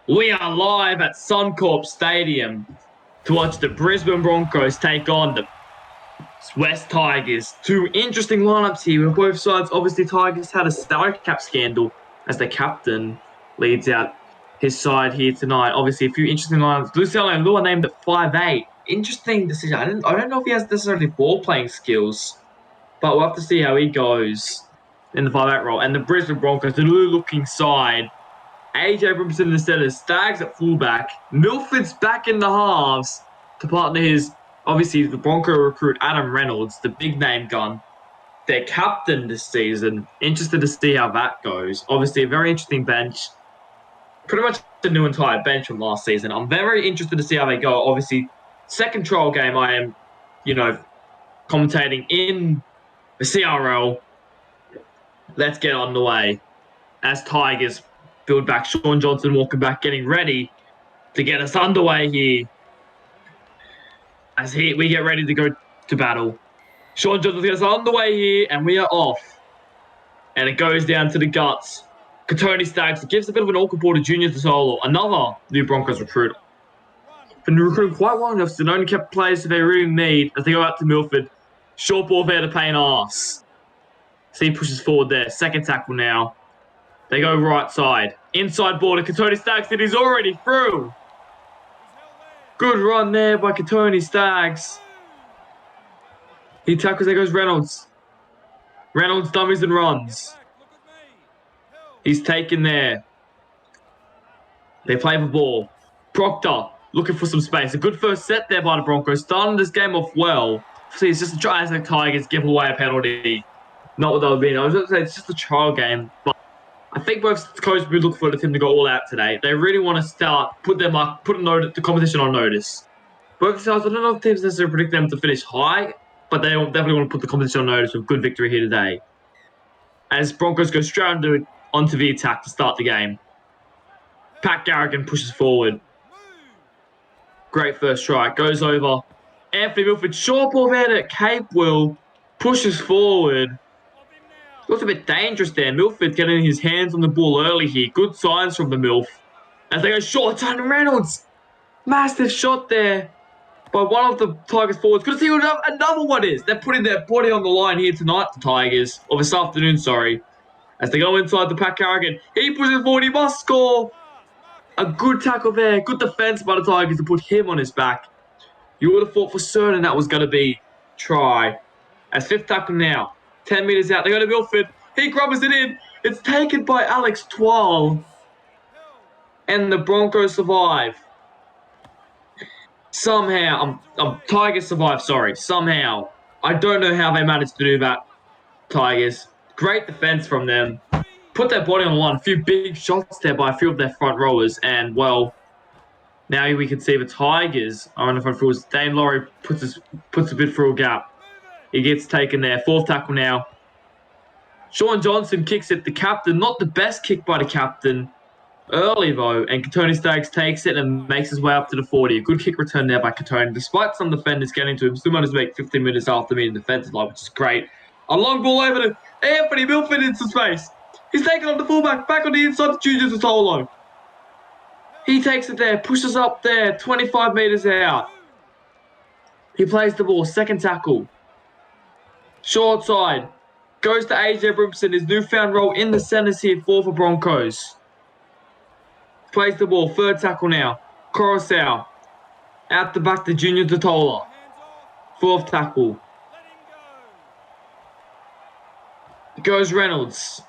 We are live at Suncorp Stadium to watch the Brisbane Broncos take on the West Tigers. Two interesting lineups here with both sides. Obviously, Tigers had a salary cap scandal as the captain leads out his side here tonight. Obviously, a few interesting lineups. Luciano Lua named at 5'8". Interesting decision. I don't know if he has necessarily ball playing skills, but we'll have to see how he goes in the 5'8" role. And the Brisbane Broncos, the new looking side. AJ Brimson in the centre, Stags at fullback, Milford's back in the halves to partner his, obviously, the Bronco recruit Adam Reynolds, the big name gun, their captain this season. Interested to see how that goes. Obviously, a very interesting bench. Pretty much the new entire bench from last season. I'm very interested to see how they go. Obviously, second trial game I am, commentating in the CRL. Let's get on the way as Tigers build back. Sean Johnson walking back, getting ready to get us underway here. As we get ready to go to battle. Sean Johnson gets us underway here, and we are off. And it goes down to the guts. Katoni Staggs gives a bit of an awkward ball to Junior Solo, another new Broncos recruit. Been recruiting quite well enough, so they only kept players that they really need as they go out to Milford. Short ball there to pay an ass. So he pushes forward there. Second tackle now. They go right side. Inside ball to Katoni Staggs, and he's already through. Good run there by Katoni Staggs. He tackles, there goes Reynolds. Reynolds dummies and runs. He's taken there. They play the ball. Proctor looking for some space. A good first set there by the Broncos. Starting this game off well. See, it's just a try as the Tigers give away a penalty. Not what they would be. I was going to say it's just a trial game, but I think both coaches will look for the team to go all out today. They really want to start, put the competition on notice. Both sides, I don't know if teams necessarily predict them to finish high, but they definitely want to put the competition on notice with good victory here today. As Broncos go straight onto the attack to start the game. Pat Garrigan pushes forward. Great first try. Goes over. Anthony Milford, short ball there to Cape Will. Pushes forward. Looks a bit dangerous there. Milford getting his hands on the ball early here. Good signs from the Milf. As they go short, Tony Reynolds. Massive shot there by one of the Tigers forwards. Could see what another one is. They're putting their body on the line here tonight, the Tigers. Or this afternoon, sorry. As they go inside the Pat Carrigan. He pushes forward. He must score. A good tackle there. Good defense by the Tigers to put him on his back. You would have thought for certain that was going to be try. As fifth tackle now. 10 metres out. They go to Milford. He grubbers it in. It's taken by Alex Twal. And the Broncos survive. Somehow. Tigers survive, sorry. Somehow. I don't know how they managed to do that, Tigers. Great defense from them. Put their body on the line. A few big shots there by a few of their front rowers. And, well, now we can see the Tigers are on the front row. Dane Laurie puts a bit through a gap. He gets taken there. Fourth tackle now. Sean Johnson kicks it. The captain, not the best kick by the captain. Early, though, and Katoni Staggs takes it and makes his way up to the 40. A good kick return there by Katoni. Despite some defenders getting to him, still managed to make 15 minutes after me in the defensive line, which is great. A long ball over to Anthony Milford into space. He's taken on the fullback, back on the inside to Junior Solo. He takes it there, pushes up there, 25 metres out. He plays the ball, second tackle. Short side. Goes to AJ Brimson, his newfound role in the centres here for Broncos. Plays the ball, third tackle now. Coruscant. Out the back to Junior Totola. Fourth tackle. Goes Reynolds.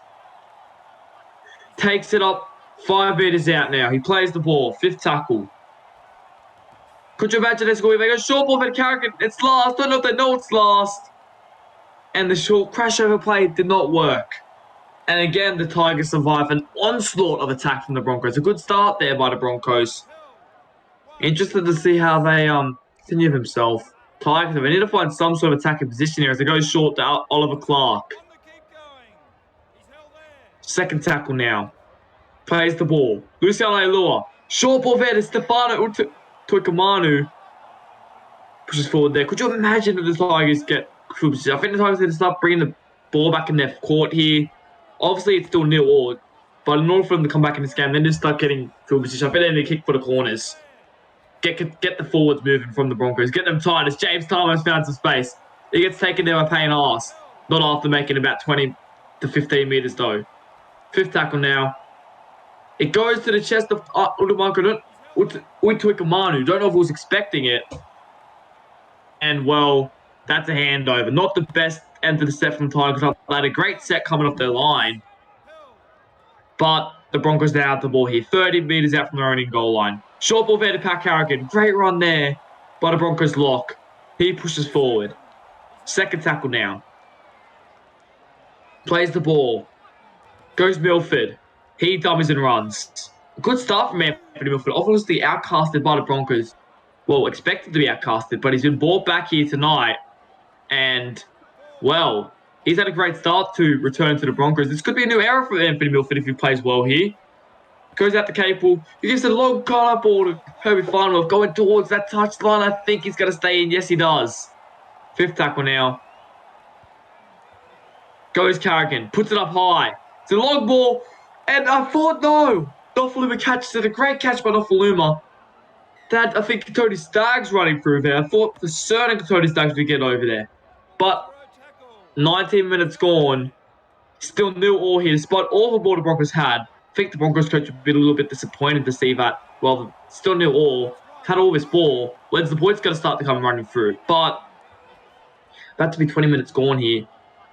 Takes it up 5 metres out now. He plays the ball, fifth tackle. Could you imagine this going? They go short ball for Carrigan. It's last. Don't know if they know it's last. And the short crash over play did not work. And again, the Tigers survive an onslaught of attack from the Broncos. A good start there by the Broncos. Interested to see how they continue himself. Tigers, they need to find some sort of attacking position here as they go short to Oliver Clark. Second tackle now. Plays the ball. Luciano Leilua. Short ball there to Stefano Tuikamanu. Pushes forward there. Could you imagine if the Tigers get... I think the Tigers need to start bringing the ball back in their court here. Obviously, it's still 0-0. But in order for them to come back in this game, they just start getting field position. I bet they need to kick for the corners. Get the forwards moving from the Broncos. Get them tight as James Thomas found some space. He gets taken there by paying ass. Not after making about 20 to 15 metres though. Fifth tackle now. It goes to the chest of Udumanko Uitwikamanu. Don't know if he was expecting it. And, well, that's a handover. Not the best end of the set from Tigers. They had a great set coming off their line. But the Broncos now have the ball here. 30 metres out from their own goal line. Short ball there to Pat Carrigan. Great run there by the Broncos lock. He pushes forward. Second tackle now. Plays the ball. Goes Milford. He dummies and runs. A good start from Anthony Milford. Obviously outcasted by the Broncos. Well, expected to be outcasted, but he's been brought back here tonight. And, well, he's had a great start to return to the Broncos. This could be a new era for Anthony Milford if he plays well here. Goes out to Capel. He gives a long cut-up ball to Herbie Farnworth going towards that touchline. I think he's going to stay in. Yes, he does. Fifth tackle now. Goes Carrigan. Puts it up high. It's a long ball. And I thought, no. Nofaluma catches it. A great catch by Nofaluma. That, I think, Tony Staggs running through there. I thought for certain Tony Staggs would get over there. But 19 minutes gone. Still 0-0 here, despite all the ball the Broncos had. I think the Broncos coach would be a little bit disappointed to see that, well, still 0-0, had all this ball. When's the points going to start to come running through? But about to be 20 minutes gone here.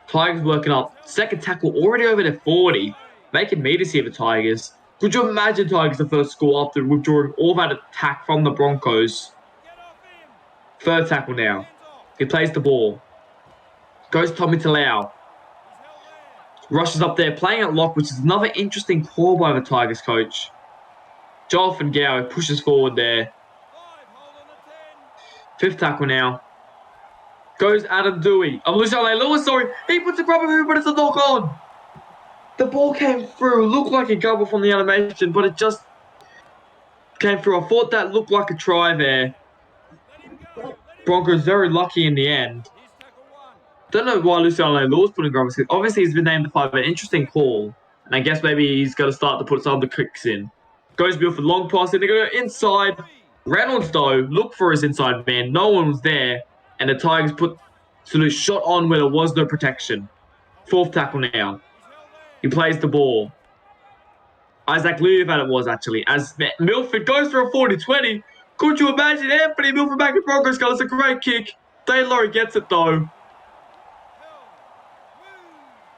Tigers working up. Second tackle already over their 40. Making meters here for Tigers. Could you imagine Tigers the first score after withdrawing all that attack from the Broncos? Third tackle now. He plays the ball. Goes Tommy Talau. Rushes up there, playing at lock, which is another interesting call by the Tigers coach. Joel Fingao pushes forward there. Fifth tackle now. Goes Adam Dewey. I'm Luciano Lewis, sorry. He puts a grubber move, but it's a knock on. The ball came through. Looked like a gobble from the animation, but it just came through. I thought that looked like a try there. Broncos very lucky in the end. Don't know why Luciano Lewis put in grubbers. Obviously, he's been named the 5, but interesting call. And I guess maybe he's going to start to put some of the kicks in. Goes Milford, long pass, and they go inside. Reynolds, though, looked for his inside man. No one was there. And the Tigers put Sulu's shot on where there was no protection. Fourth tackle now. He plays the ball. Isaac Leovan it was, actually. As Milford goes for a 40-20. Could you imagine Anthony Milford back in Broncos goal? It's a great kick. Dane Laurie gets it, though.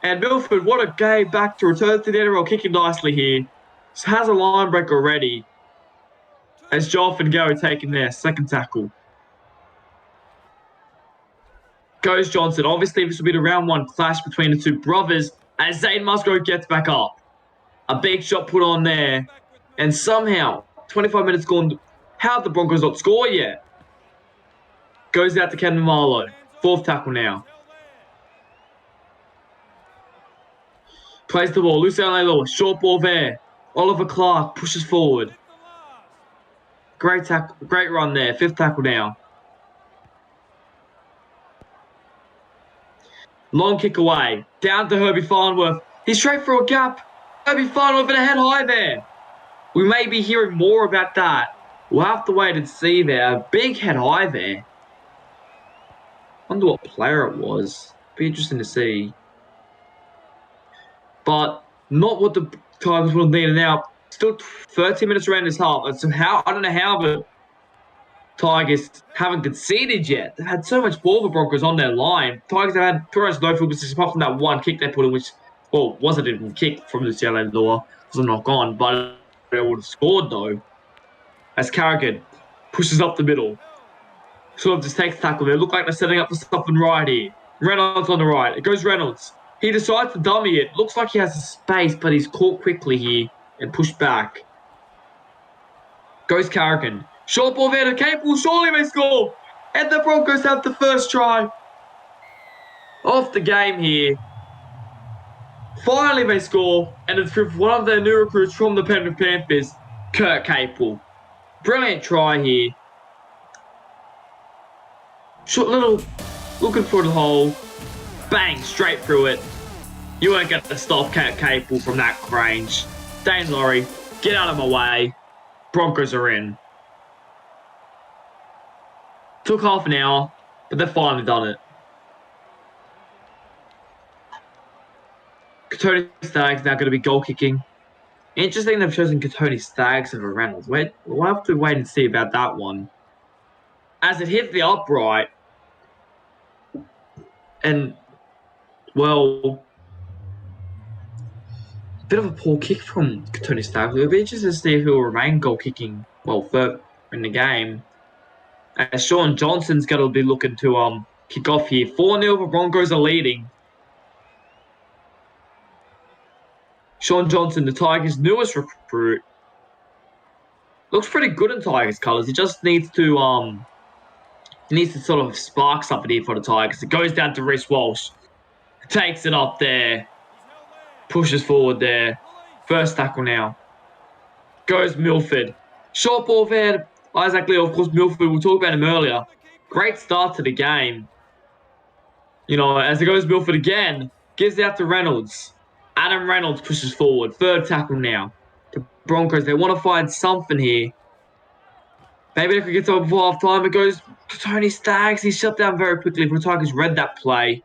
And Milford, what a game back to return to the NRL, kicking nicely here. Has a line break already. As Joel Fingao taking their second tackle. Goes Johnson. Obviously, this will be the round 1 clash between the two brothers as Zane Musgrove gets back up. A big shot put on there. And somehow, 25 minutes gone, how have the Broncos not scored yet? Goes out to Ken Marlowe. Fourth tackle now. Plays the ball. Luciano Lewis. Short ball there. Oliver Clark pushes forward. Great tackle. Great run there. Fifth tackle now. Long kick away. Down to Herbie Farnworth. He's straight through a gap. Herbie Farnworth in a head high there. We may be hearing more about that. We'll have to wait and see there. A big head high there. Wonder what player it was. Be interesting to see. But not what the Tigers would have needed now. Still 30 minutes around this half. So I don't know how the Tigers haven't conceded yet. They've had so much ball, the Broncos, on their line. Tigers have had pretty much no field position apart from that one kick they put in, which, well, wasn't even a kick from Luciano Lua. It was a knock on, but they would have scored, though. As Carrigan pushes up the middle. Sort of just takes tackle there. Look like they're setting up for something right here. Reynolds on the right. It goes Reynolds. He decides to dummy it. Looks like he has the space, but he's caught quickly here and pushed back. Goes Carrigan. Short ball there to Capel. Surely they score. And the Broncos have the first try off the game here. Finally they score. And it's with one of their new recruits from the Penrith Panthers, Kurt Capel. Brilliant try here. Short little looking for the hole. Bang, straight through it. You weren't going to stop Kurt Capel from that range. Dane Laurie, get out of my way. Broncos are in. Took half an hour, but they've finally done it. Tony Staggs now going to be goal kicking. Interesting they've chosen Tony Staggs over Reynolds. We'll have to wait and see about that one. As it hit the upright, and, well, bit of a poor kick from Tony Staggs. It'll be interesting to see if he'll remain goal kicking, further in the game. As Sean Johnson's going to be looking to kick off here. 4-0 for Broncos are leading. Sean Johnson, the Tigers' newest recruit, looks pretty good in Tigers colours. He just needs to sort of spark something here for the Tigers. It goes down to Reece Walsh. Takes it up there. Pushes forward there. First tackle now. Goes Milford. Short ball there. Isaac Leo, of course, Milford. We'll talk about him earlier. Great start to the game. As it goes Milford again. Gives out to Reynolds. Adam Reynolds pushes forward. Third tackle now. The Broncos, they want to find something here. Maybe they could get to before half time. It goes to Tony Staggs. He's shut down very quickly. The Tigers read that play.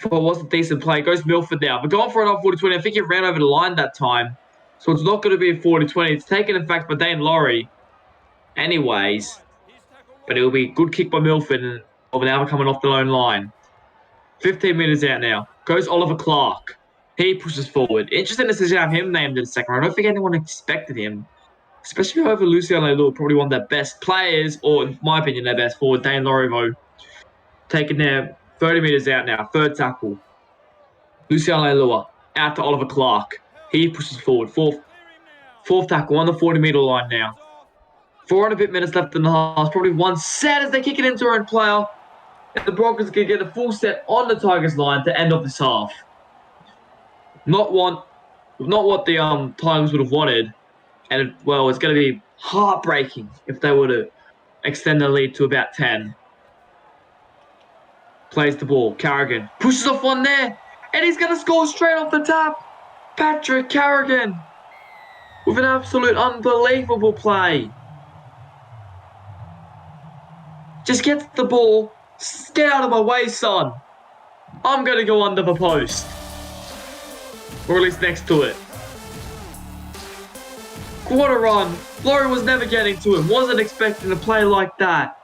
It was a decent play. It goes Milford now. But going for it on 40-20. I think he ran over the line that time. So it's not going to be a 40-20. It's taken, in fact, by Dane Laurie. Anyways. But it'll be a good kick by Milford. And now coming off the lone line. 15 metres out now. Goes Oliver Clark. He pushes forward. Interesting to have him named in the second round. I don't think anyone expected him. Especially over Luciano Lua, probably one of their best players, or in my opinion, their best forward, Dane Laurie, taking there 30 metres out now. Third tackle. Luciano Lua out to Oliver Clark. He pushes forward. Fourth tackle on the 40-metre line now. 4 and a bit minutes left in the half. Probably one set as they kick it into their own player. And the Broncos can get a full set on the Tigers line to end off this half. Not what the Tigers would have wanted. And, it's going to be heartbreaking if they were to extend the lead to about 10. Plays the ball. Carrigan pushes off one there. And he's going to score straight off the tap. Patrick Carrigan with an absolute unbelievable play. Just gets the ball. Get out of my way, son. I'm going to go under the post. Or at least next to it. What a run. Laurie was never getting to him. Wasn't expecting to play like that.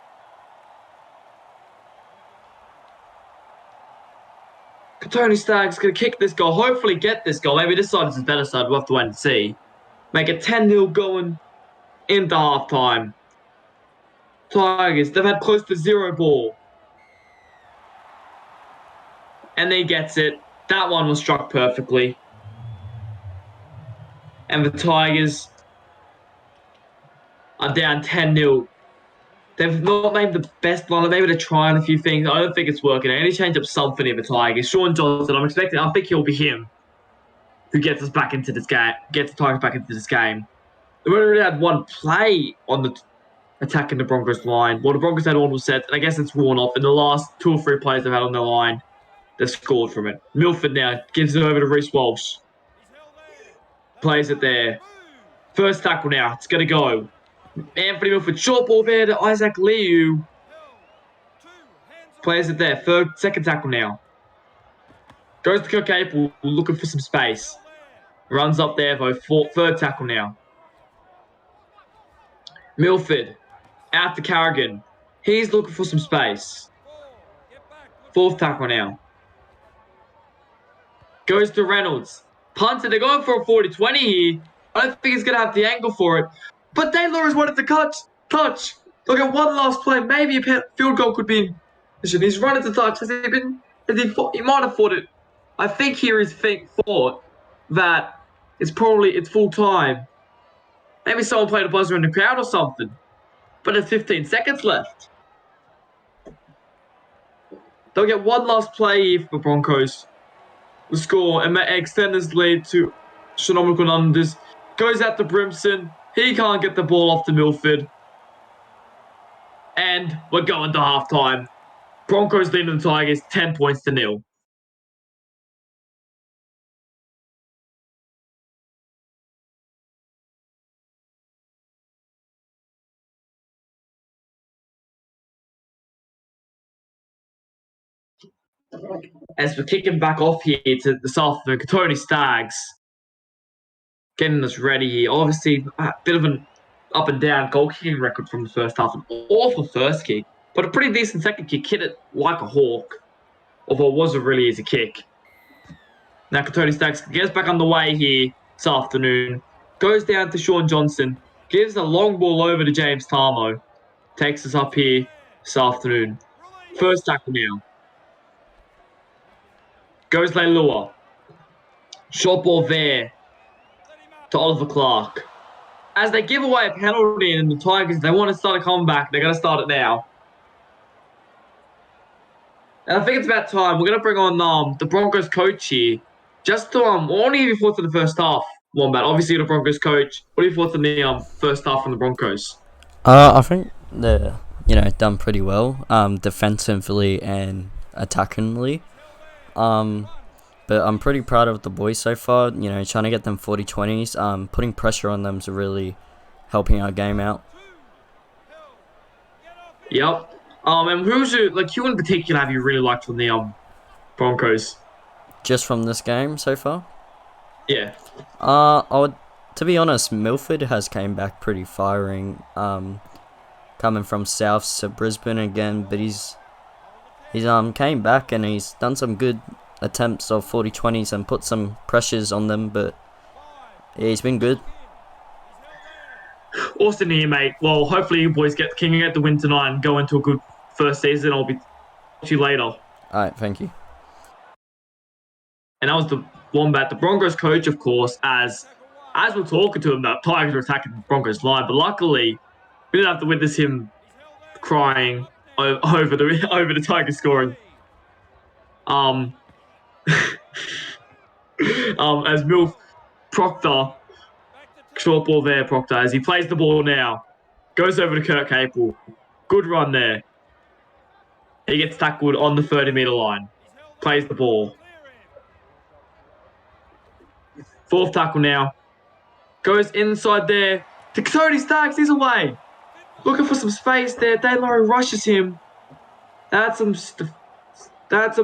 Tony Staggs going to kick this goal. Hopefully get this goal. Maybe this side is the better side. We'll have to wait and see. Make it 10-0 going into halftime. Tigers, they've had close to 0 ball. And he gets it. That one was struck perfectly. And the Tigers are down 10-0. They've not made the best line. Maybe they're trying a few things. I don't think it's working. They only change up something in the Tigers. Sean Johnson, I think he'll be him who gets us back into this game, gets the Tigers back into this game. They've only really had one play on the attacking the Broncos line. Well, the Broncos had all sets, and I guess it's worn off. In the last 2 or 3 plays they've had on their line, they've scored from it. Milford now gives it over to Reece Walsh. Plays it there. First tackle now. It's going to go. Anthony Milford, short ball there to Isaac Liu. Plays it there. Second tackle now. Goes to Kirk Capel, looking for some space. Runs up there for third tackle now. Milford, out to Carrigan. He's looking for some space. Fourth tackle now. Goes to Reynolds. Punts it. They're going for a 40-20 here. I don't think he's going to have the angle for it. But Dane Laurie's wanted to touch. Look at one last play. Maybe a field goal could be in. He's running to touch. He might have thought it. I think here he's thought that it's full time. Maybe someone played a buzzer in the crowd or something. But there's 15 seconds left. They'll get one last play here for the Broncos. The score and extend this lead to astronomical numbers. Goes out to Brimson. He can't get the ball off to Milford. And we're going to halftime. Broncos leading the Tigers 10 points to 0. As we're kicking back off here to the South afternoon, Katoni Stags getting us ready here. Obviously, a bit of an up and down goal kicking record from the first half. An awful first kick, but a pretty decent second kick. Hit it like a hawk, although it was a really easy kick. Now Katoni Stags gets back on the way here this afternoon. Goes down to Sean Johnson. Gives a long ball over to James Tarmo. Takes us up here this afternoon. First tackle now. Goes Leilua. Short ball there to Oliver Clark. As they give away a penalty and the Tigers, they want to start a comeback. They're going to start it now. And I think it's about time. We're going to bring on the Broncos coach here. Just to, what are your thoughts on the first half, Wombat? Obviously, you're the Broncos coach. What are your thoughts on the first half from the Broncos? I think they're done pretty well, defensively and attackingly. But I'm pretty proud of the boys so far. Trying to get them 40-20s. Putting pressure on them is really helping our game out. Yep. And who's who in particular have you really liked from the Broncos? Just from this game so far. Yeah. To be honest, Milford has came back pretty firing. Coming from South to Brisbane again, but he's came back and he's done some good attempts of 40-20s and put some pressures on them, but yeah, he's been good. Awesome here, mate. Well, hopefully you boys can get the win tonight and go into a good first season. I'll be talking to you later. All right, thank you. And that was the Wombat, the Broncos coach, of course. As we're talking to him, the Tigers were attacking the Broncos line, but luckily we didn't have to witness him crying over the Tigers scoring. As Milf Proctor, short ball there, Proctor, as he plays the ball now, goes over to Kirk Capel. Good run there. He gets tackled on the 30-meter line. Plays the ball. Fourth tackle now. Goes inside there to Tony Starks. He's away. Looking for some space there. Dane Laurie rushes him. That's some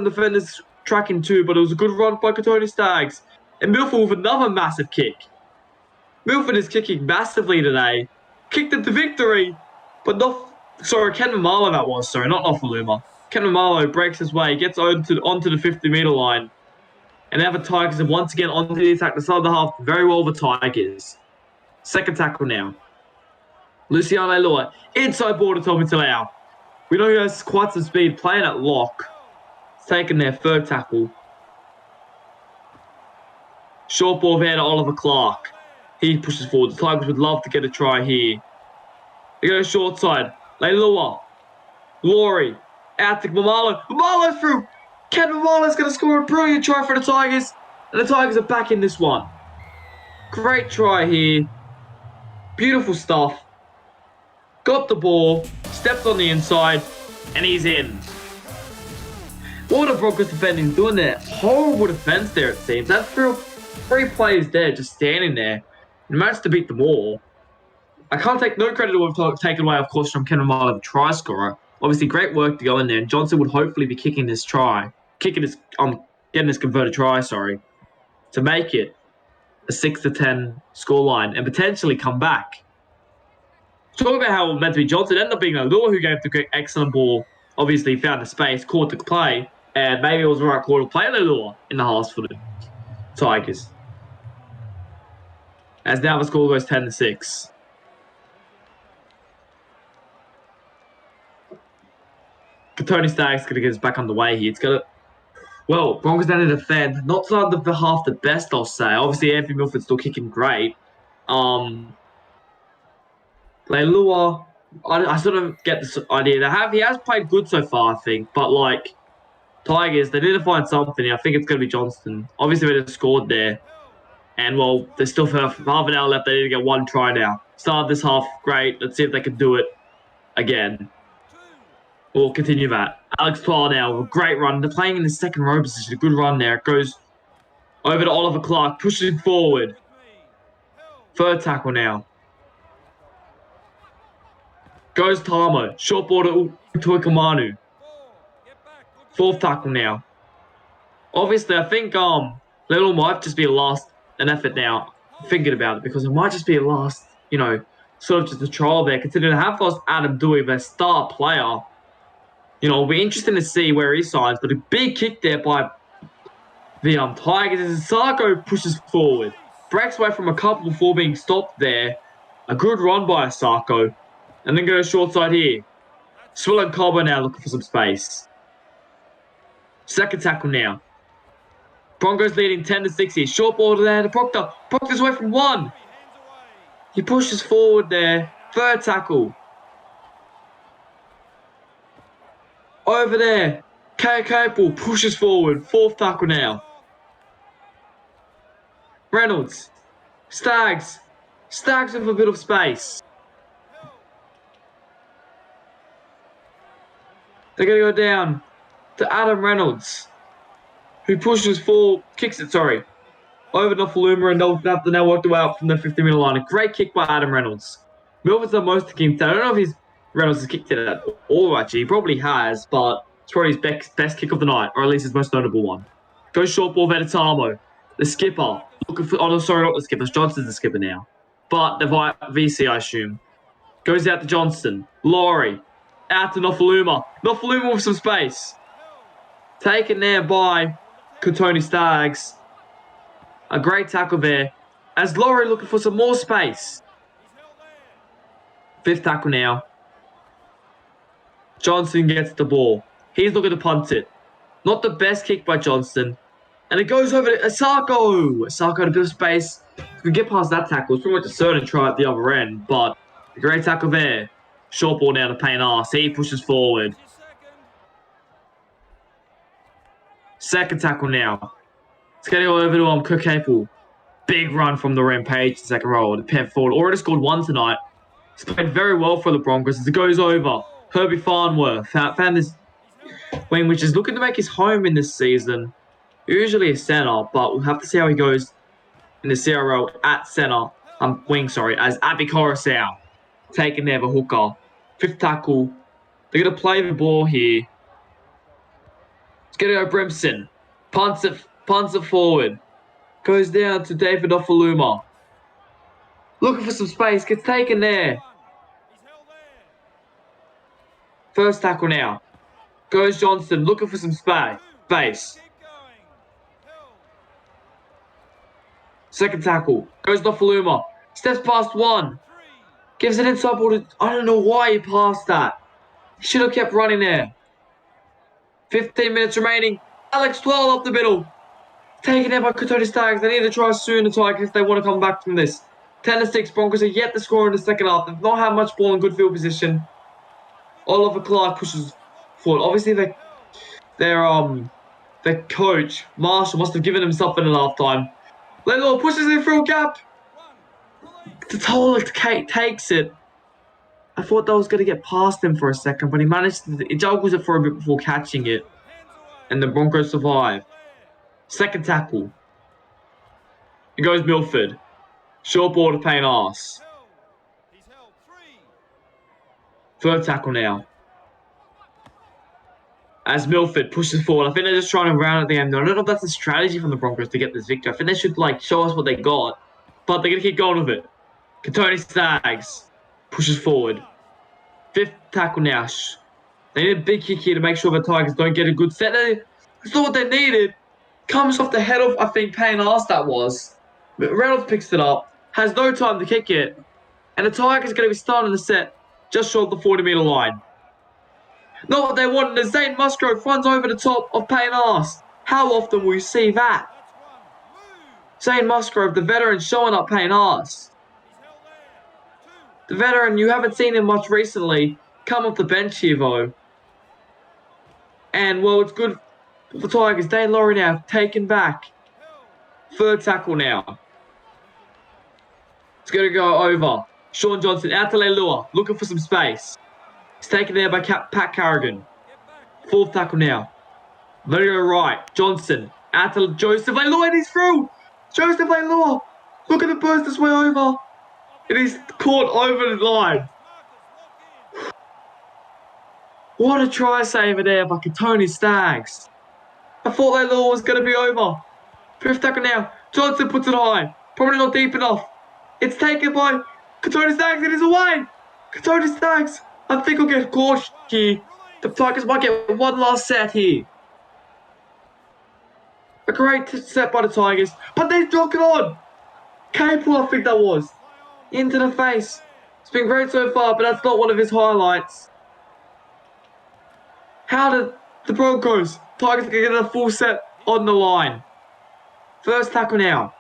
defenders tracking too, but it was a good run by Tony Staggs. And Milford with another massive kick. Milford is kicking massively today. Kicked it to victory, but Ken Mamalo that was. Sorry, not Nofaluma. Ken Mamalo breaks his way, gets onto the 50-meter line. And now the Tigers are once again onto the attack. The start of the half, very well the Tigers. Second tackle now. Luciano Leilua, inside ball to Tommy Talau. We know he has quite some speed playing at lock. It's taken their third tackle. Short ball there to Oliver Clark. He pushes forward. The Tigers would love to get a try here. They go short side. Leilua. Laurie. Out to Mamalo. Mamalo through. Ken Mamalo's going to score a brilliant try for the Tigers. And the Tigers are back in this one. Great try here. Beautiful stuff. Got the ball. Stepped on the inside. And he's in. What are the Broncos defending doing there? Horrible defense there, it seems. That's three players there just standing there. And managed to beat them all. I can't take no credit to what we've taken away, of course, from Ken Romano, the try scorer. Obviously, great work to go in there. And Johnson would hopefully be getting this converted try, to make it a 6-10 scoreline and potentially come back. Talk about how it was meant to be Johnson. Ended up being Leilua who gave the excellent ball. Obviously, found the space, caught the play, and maybe it was the right call to play Leilua in the halves for the Tigers. As now the score goes 10-6. Tony Stagg's going to get us back underway here. It's going to... Well, Broncos down to defend. Not on the half the best, I'll say. Obviously, Anthony Milford's still kicking great. Leilua, I sort of get this idea. He has played good so far, I think. But, Tigers, they need to find something. I think it's going to be Johnston. Obviously, they just scored there. And, well, there's still half an hour left. They need to get one try now. Start this half, great. Let's see if they can do it again. We'll continue that. Alex Twal now, a great run. They're playing in the second row position. A good run there. It goes over to Oliver Clark, pushes him forward. Third tackle now. Goes Tamo. Short ball to Tuikamanu. Fourth tackle now. Obviously, I think Little might just be an effort now. Thinking about it, because it might just be a last, sort of just a trial there. Considering they have lost Adam Dewey, their star player. It'll be interesting to see where he signs. But a big kick there by the Tigers as Sarko pushes forward, breaks away from a couple before being stopped there. A good run by Asako, and then goes short side here. Swill and Cobo now looking for some space. Second tackle now. Broncos leading 10-6 here. Short ball there to Proctor. Proctor's away from one. He pushes forward there. Third tackle. Over there. Capel pushes forward. Fourth tackle now. Reynolds. Stags. Stags with a bit of space. They're going to go down to Adam Reynolds, who pushes forward, kicks it, over Nofaluma, and they'll have to now work the way out from the 50-meter line. A great kick by Adam Reynolds. Milford's the most kicked. I don't know if Reynolds has kicked it at all, actually. He probably has, but it's probably his best kick of the night, or at least his most notable one. Goes short ball, Vetatamo. The skipper. Looking for, not the skipper. Johnson's the skipper now. But the VC, I assume. Goes out to Johnston. Laurie. Out to Nofaluma. Nofaluma with some space. Taken there by Katoni Stags. A great tackle there. As Laurie looking for some more space. Fifth tackle now. Johnson gets the ball. He's looking to punt it. Not the best kick by Johnston. And it goes over to Asako. Asako had a bit of space. If we get past that tackle, it's pretty much a certain try at the other end. But a great tackle there. Short ball now to Payne Arce. He pushes forward. Second tackle now. It's going to go over to Cook Capel. Big run from the Rampage, second row. The Pen forward. Already scored one tonight. He's played very well for the Broncos as it goes over. Herbie Farnworth found this wing, which is looking to make his home in this season. Usually a centre, but we'll have to see how he goes in the CRL at centre. As Abby Coruscant. Taken there by hooker. Fifth tackle. They're going to play the ball here. It's going to go Brimson. Punts it forward. Goes down to David Ofaluma. Looking for some space. Gets taken there. First tackle now. Goes Johnston. Looking for some space. Second tackle. Goes Ofaluma. Steps past one. Gives it inside ball to... I don't know why he passed that. He should have kept running there. 15 minutes remaining. Alex 12 up the middle. Taken there by Katoni Stags. They need to try soon to Tigers if they want to come back from this. 10-6. Broncos are yet to score in the second half. They've not had much ball in good field position. Oliver Clark pushes forward. Obviously, their coach, Marshall, must have given him something in halftime. Lelo pushes it through a gap. Totola takes it. I thought that was going to get past him for a second, but he juggles it for a bit before catching it. And the Broncos survive. Second tackle. It goes Milford. Short ball to Payne Arce. Third tackle now. As Milford pushes forward. I think they're just trying to round at the end. I don't know if that's a strategy from the Broncos to get this victory. I think they should show us what they got. But they're going to keep going with it. Katoni Stags pushes forward. Fifth tackle now. They need a big kick here to make sure the Tigers don't get a good set. That's not what they needed. Comes off the head of, I think, Payne Arce that was. Reynolds picks it up. Has no time to kick it. And the Tigers are going to be starting the set just short of the 40-meter line. Not what they want. And Zane Musgrove runs over the top of Payne Arce. How often will you see that? Zane Musgrove, the veteran, showing up Payne Arce. The veteran, you haven't seen him much recently. Come off the bench here, though. And, well, it's good for the Tigers. Dane Laurie now taken back. Third tackle now. It's going to go over. Sean Johnson out to Leilua. Looking for some space. He's taken there by Pat Carrigan. Fourth tackle now. Let it go right. Johnson out to Joseph Leilua, and he's through. Joseph Leilua. Look at the burst this way over. It is caught over the line. What a try saver there by Katoni Stags. I thought that law was going to be over. Fifth tackle now. Johnson puts it high. Probably not deep enough. It's taken by Katoni Staggs. It is away. Katoni Staggs. I think we'll get caught here. The Tigers might get one last set here. A great set by the Tigers. But they dropped it on. Capel, I think that was. Into the face. It's been great so far, but that's not one of his highlights. How did the Broncos, Tigers get a full set on the line? First tackle now.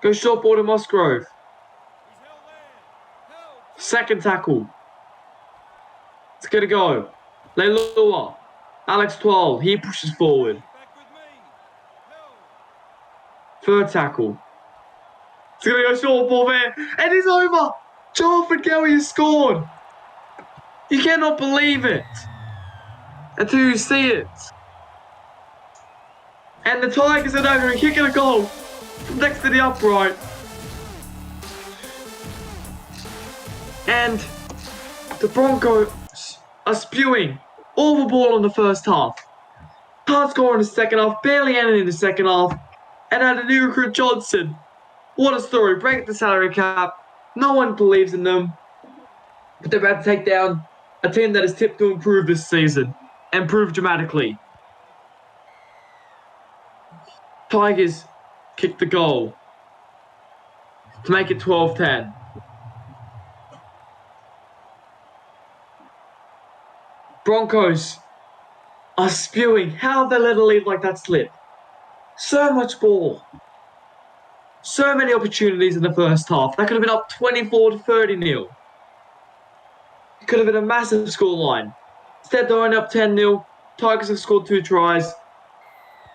Goes short ball to Musgrove. Second tackle. It's going to go. Leilua. Alex 12. He pushes forward. Third tackle. It's going to go short ball there. And it's over. Jonathan Kelly has scored. You cannot believe it until you see it. And the Tigers are now going to kick a goal from next to the upright. And the Broncos are spewing all the ball in the first half. Can't score in the second half, barely ended in the second half. And had a new recruit, Johnson. What a story. Break the salary cap. No one believes in them. But they're about to take down a team that is tipped to improve this season. And improve dramatically. Tigers kick the goal to make it 12-10. Broncos are spewing. How have they let a lead like that slip? So much ball. So many opportunities in the first half. That could have been up 24-30-0. It could have been a massive scoreline. Instead, they're only up 10-0. Tigers have scored 2 tries.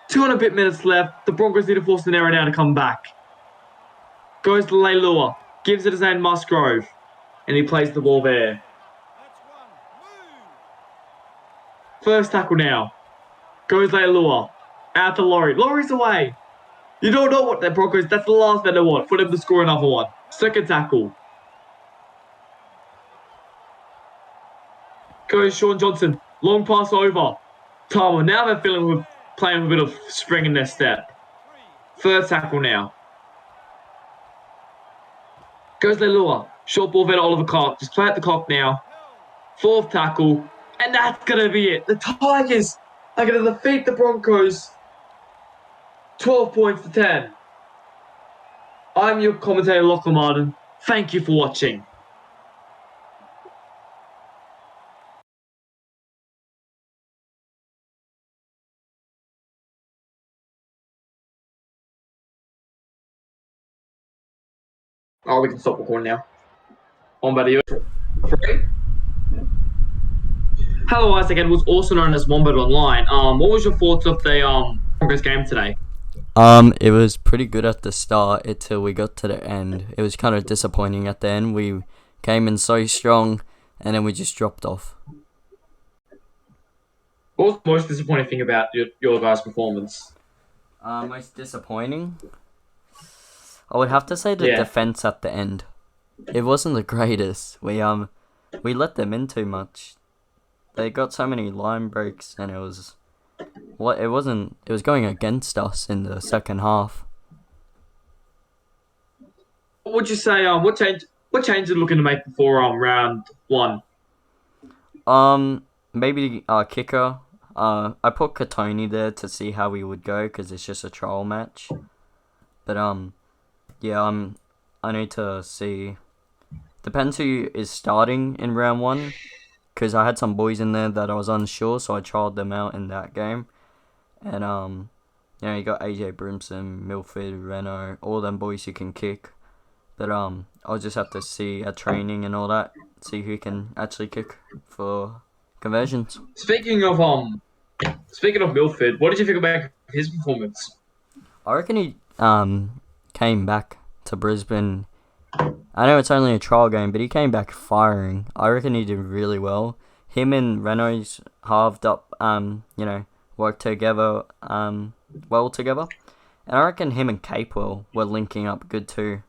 2 and a bit minutes left. The Broncos need to force an error now to come back. Goes to Leilua. Gives it to Zane Musgrove. And he plays the ball there. First tackle now. Goes Leilua. Out to Laurie. Laurie's away. You don't know what that Broncos. That's the last that they want. For them to score another one. Second tackle. Goes Sean Johnson. Long pass over. Tama. Now they're playing with a bit of spring in their step. Third tackle now. Goes Leilua. Short ball there to Oliver Clark. Just play at the clock now. Fourth tackle. And that's going to be it. The Tigers are going to defeat the Broncos 12 points to 10. I'm your commentator, Lachlan Martin. Thank you for watching. Oh, we can stop recording now. On video. 3. Hello, Isaac Edwards, also known as Wombat Online. What was your thoughts of the Broncos game today? It was pretty good at the start until we got to the end. It was kind of disappointing at the end. We came in so strong, and then we just dropped off. What was the most disappointing thing about your guys' performance? Most disappointing? I would have to say the defense at the end. It wasn't the greatest. We let them in too much. They got so many line breaks, and it was going against us in the second half. What would you say? What change are you looking to make before round 1? Maybe our kicker. I put Katoni there to see how he would go because it's just a trial match. But yeah, I need to see. Depends who is starting in round 1. Because I had some boys in there that I was unsure, so I trialed them out in that game. And, you got AJ Brimson, Milford, Reno, all them boys who can kick. But, I'll just have to see at training and all that, see who can actually kick for conversions. Speaking of Milford, what did you think about his performance? I reckon he, came back to Brisbane. I know it's only a trial game, but he came back firing. I reckon he did really well. Him and Reynolds halved up, worked together, well together. And I reckon him and Capewell were linking up good too.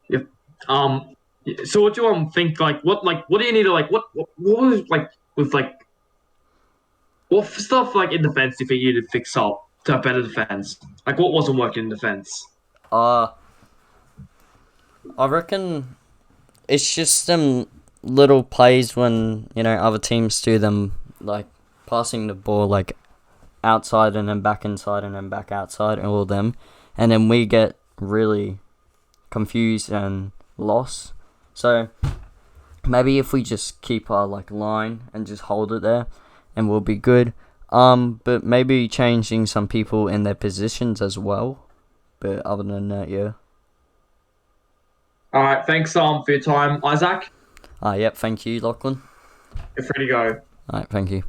Yep. So what do you think? What do you need to what was like with what stuff like in defense do you think you need to fix up to have better defense? Like what wasn't working in defense? Uh, I reckon it's just them little plays when other teams do them, like passing the ball like outside and then back inside and then back outside, and all of them, and then we get really confused and lost. So maybe if we just keep our like line and just hold it there, and we'll be good. But maybe changing some people in their positions as well. But other than that, yeah. All right, thanks for your time, Isaac. Yep. Thank you, Lachlan. You're free to go. Alright, thank you.